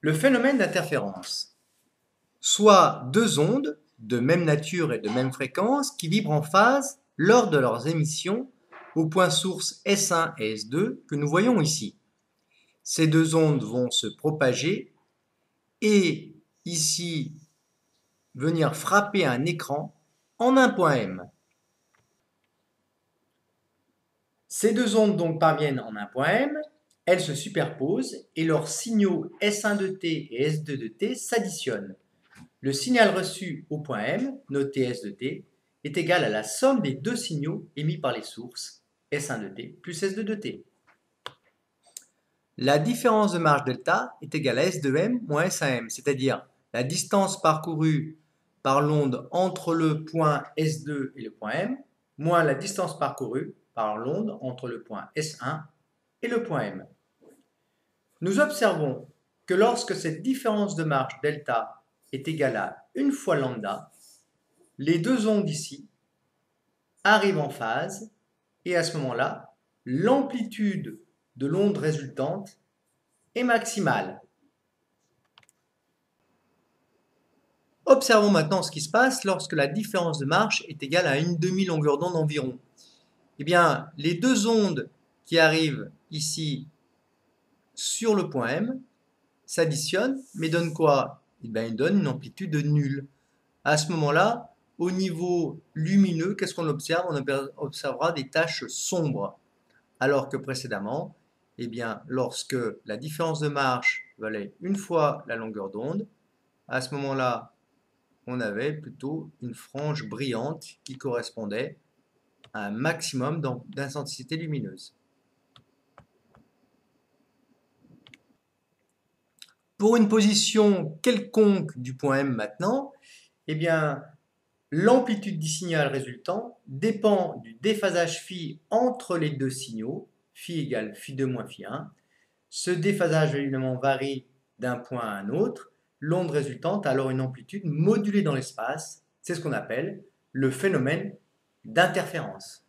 Le phénomène d'interférence, soit deux ondes de même nature et de même fréquence qui vibrent en phase lors de leurs émissions aux points sources S1 et S2 que nous voyons ici. Ces deux ondes vont se propager et ici venir frapper un écran en un point M. Ces deux ondes donc parviennent en un point M, elles se superposent et leurs signaux S1 de t et S2 de t s'additionnent. Le signal reçu au point M, noté S de t, est égal à la somme des deux signaux émis par les sources S1 de t plus S2 de t. La différence de marge delta est égale à S de M moins S1M, c'est-à-dire la distance parcourue par l'onde entre le point S2 et le point M, moins la distance parcourue par l'onde entre le point S1 et le point M. Nous observons que lorsque cette différence de marge delta est égale à 1 fois lambda, les deux ondes ici arrivent en phase et à ce moment-là, l'amplitude de l'onde résultante est maximale. Observons maintenant ce qui se passe lorsque la différence de marche est égale à une demi-longueur d'onde environ. Eh bien, les deux ondes qui arrivent ici sur le point M s'additionnent, mais donnent quoi? Eh bien, ils donnent une amplitude nulle. À ce moment-là, au niveau lumineux, qu'est-ce qu'on observe? On observera des taches sombres, alors que précédemment, eh bien, lorsque la différence de marche valait une fois la longueur d'onde, à ce moment-là, on avait plutôt une frange brillante qui correspondait à un maximum d'intensité lumineuse. Pour une position quelconque du point M maintenant, eh bien, l'amplitude du signal résultant dépend du déphasage phi entre les deux signaux, phi égale phi2 moins phi1. Ce déphasage évidemment varie d'un point à un autre. L'onde résultante a alors une amplitude modulée dans l'espace. C'est ce qu'on appelle le phénomène d'interférence.